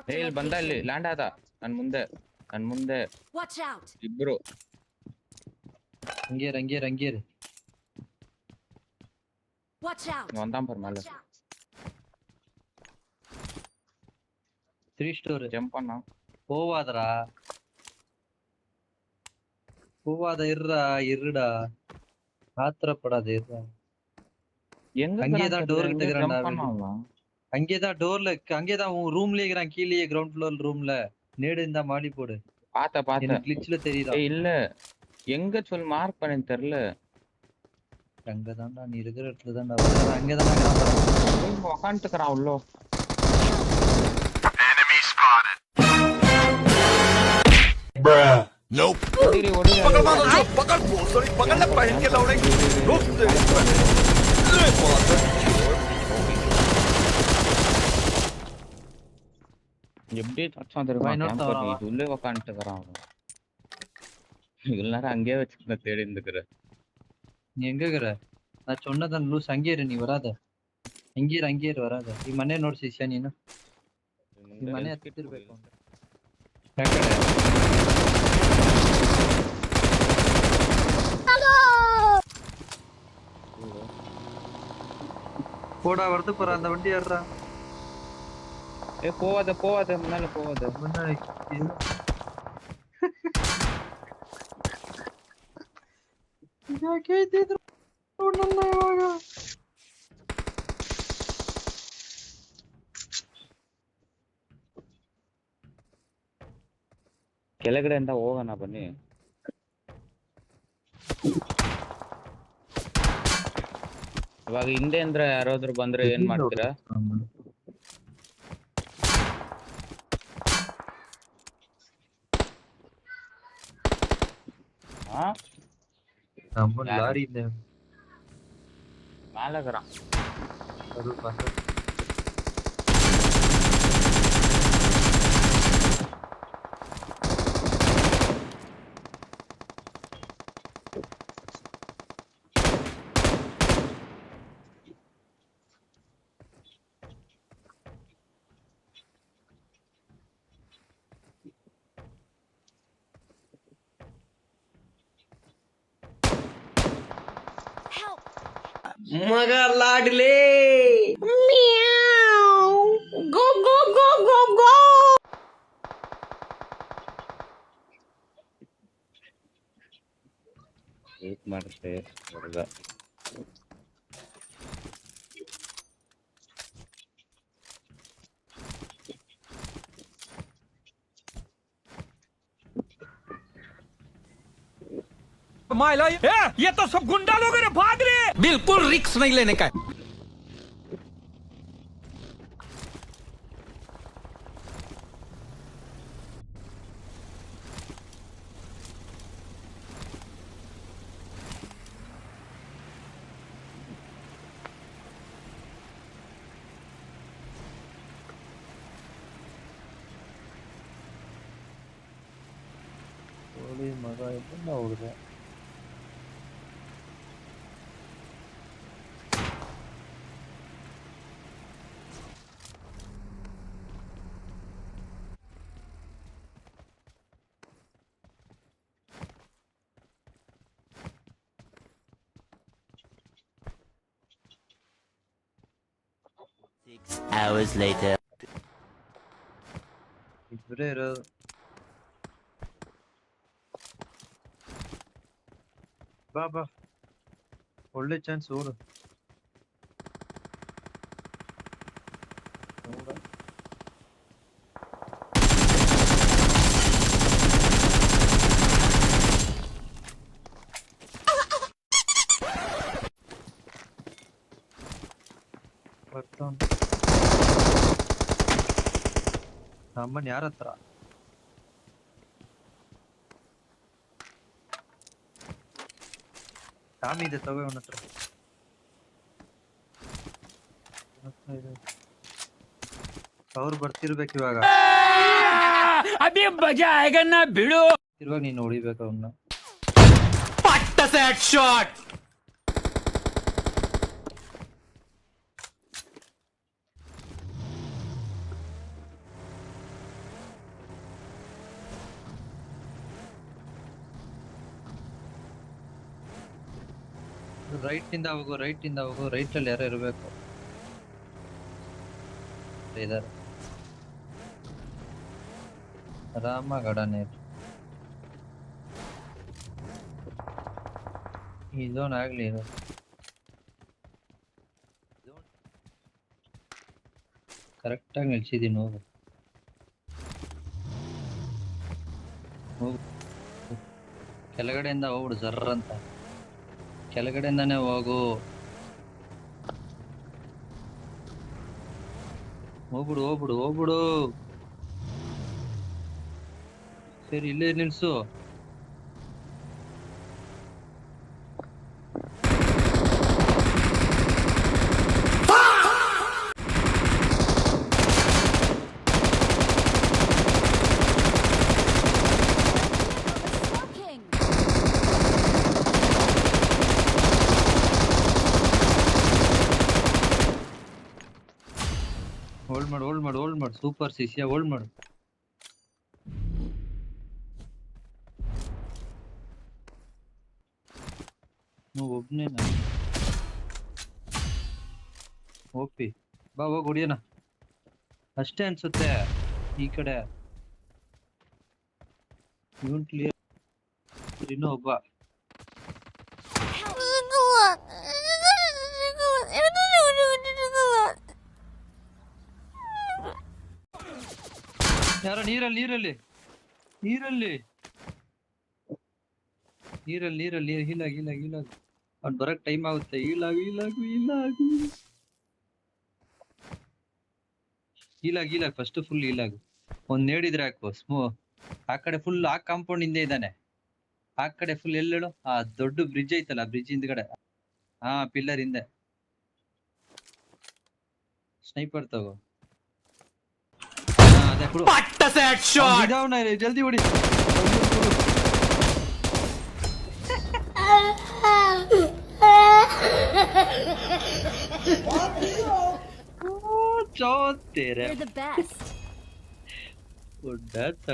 Marked a ಇಲ್ಲಿ ಬಂದ ಇಲ್ಲಿ location. ಲ್ಯಾಂಡ್ ಆದ ನನ್ ಮುಂದೆ Watch out. ಇಬ್ರು ಹಂಗೇರ್ Watch out. ಒಂದಾಂ ಪರ್ ಮೇಲೆ 3 ಸ್ಟೋರ್ ಜಂಪ್ ಅಣ್ಣ போவாத இருடா ஆத்திரப்படாத இருடா அங்கேதான் டோர் கிட்ட இருக்கிறான்டா அங்கேதான் டோர்ல அங்கேதான் உன் ரூம்லயே இருக்கிறான் கீழே கிரவுண்ட் ஃப்ளோர் ரூம்ல நேடு இந்த மாடி போடு பாத்த எனக்கு கிளிச்ல தெரியுதா இல்ல எங்க சொல் மார்க் பண்ணேன்னு தெரியல அங்கதான்டா நீ இருக்கிற இடத்துல தான்டா அங்கேதான் இருக்கிறான் உக்காந்துக்கிறான் உள்ளோ Bruh. Nope. पकड़ ले पहन के लौड़ेंगे रुक दे எப்படி தச்சான் தெரியுமா கேம்பர் உள்ளே உக்காந்துக்கிறான் அவன் எல்லாரும் அங்கேயே வச்சுக்கிட்ட தேடி இருந்துக்கிற நீ எங்க இருக்கிற நான் சொன்னதான் லூஸ் அங்கே இரு நீ வராத அங்கே வராத ಈ ಮನೆ ನೋಡ್ಸಿ ಇಶಾ ನೀನು ಈ ಮನೆ ಹತ್ತಿರಬೇಕು போடா வரது போற அந்த வண்டி ஏறா போவாத முன்னால போவாத முன்னாடி ಯಾಕೆ ಇದ್ದಿದ್ರು ನೋಡಲ್ಲ ಇವಾಗ ಕೆಳಗಡೆಯಿಂದ ಹೋಗೋಣ ಬನ್ನಿ ಇವಾಗ ಹಿಂದೆ ಅಂದ್ರೆ ಯಾರಾದ್ರೂ ಬಂದ್ರೆ ಏನ್ ಮಾಡ್ತೀರಾ நம்ம லாரி இந்த மேலகறான் அது பாத்து मगर लाडले Go, go, go, go, go. Eight ಮಾಡುತ್ತೆ ಹುಡುಗ माइला ये तो सब गुंडा लोग हैं भाग रहे बिल्कुल रिक्स नहीं लेने का ಕೋಳಿ ಮಗ ಇದನ್ನ ಹುಡುಗ Hours later. ಇಬ್ಬರೇ ಇರೋದು ಬಾ ಒಳ್ಳೆ ಚಾನ್ಸ್ ಓಡು ಬರ್ತಾವ ನಮ್ಮನ್ ಯಾರ ಹತ್ರ ಟಾಮಿ ಇದೆ ತಗೋ ಅವನ ಹತ್ರ ಅವ್ರು ಬರ್ತಿರ್ಬೇಕು ಇವಾಗ अभी मजा आएगा ना भिड़ो ಇರುವಾಗ ನೀನು ಹೊಡಿಬೇಕು ಅವನ್ನ पट्ट से शॉट ರೈಟ್ ಇಂದ ಹೋಗು, ರೈಟ್ ಇಂದ ಹೋಗು. ರೈಟ್ ಅಲ್ಲಿ ಯಾರೋ ಇರ್ಬೇಕು. ಇದಾರೆ ರಾಮಗಡನೆ. ಈ ಝೋನ್ ಆಗ್ಲಿ ಇದು. ಕರೆಕ್ಟ್ ಆಗಿ ನಿಲ್ಸಿದೀನಿ. ಹೋಗು ಹೋಗು. ಕೆಳಗಡೆಯಿಂದ ಹೋಗ್ಬಿಡು ಜರ್ರ ಅಂತ. ಕೆಳಗಡೆಯಿಂದಾನೇ ಹೋಗು. ಹೋಗ್ಬಿಡು ಹೋಗ್ಬಿಡು ಹೋಗ್ಬಿಡು. ಸರಿ ಇಲ್ಲೇ ನಿಲ್ಸು. Smoking. ಹೋಲ್ಡ್ ಮಾಡು ಹೋಲ್ಡ್ ಮಾಡು ಹೋಲ್ಡ್ ಮಾಡು. ಸೂಪರ್ ಸಿಸಿಯಾ, ಹೋಲ್ಡ್ ಮಾಡು. ನೀವು ಒಬ್ನೇ ಓಪಿ. ಬಾ ಹೋಗಿ ಹೊಡಿಯೋಣ ಅಷ್ಟೇ ಅನ್ಸುತ್ತೆ. ಈ ಕಡೆ ಇವನ್ ಕ್ಲಿಯರ್. ಇನ್ನೂ ಒಬ್ಬ. ಯಾರೋ ನೀರಲ್ಲಿ ನೀರಲ್ಲಿ ನೀರಲ್ಲಿ ನೀರಲ್ಲಿ ನೀರಲ್ಲಿ ಹೀಲಾಗಿ ಹೀಲಾಗಿ ಹೀಲಾಗಿ. ಅವ್ನು ಬರಕ್ ಟೈಮ್ ಆಗುತ್ತೆ. ಹೀಲಾಗು ಹೀಲಾಗು ಹೀಲಾಗು ಹೀಲಾಗಿ ಹೀಲಾಗಿ. ಫಸ್ಟ್ ಫುಲ್ ಹೀಲಾಗು. ಒಂದ್ ನೇಡಿದ್ರೆ ಹಾಕು. ಆ ಕಡೆ ಫುಲ್ ಆ ಕಾಂಪೌಂಡ್ ಹಿಂದೆ ಇದ್ದಾನೆ. ಆ ಕಡೆ ಫುಲ್ ಎಲ್ಲೇಳು. ಆ ದೊಡ್ಡ ಬ್ರಿಡ್ಜ್ ಐತಲ್ಲ, ಬ್ರಿಡ್ಜ್ ಹಿಂದ್ಗಡೆ. ಹಾ ಪಿಲ್ಲರ್ ಹಿಂದೆ. ಸ್ನೈಪರ್ ತಗೋ. ಅದೇ ಕೊಡು. ಇದಾವ್ನ ಜಲ್ದಿ ಹೊಡಿ. You're the best. That's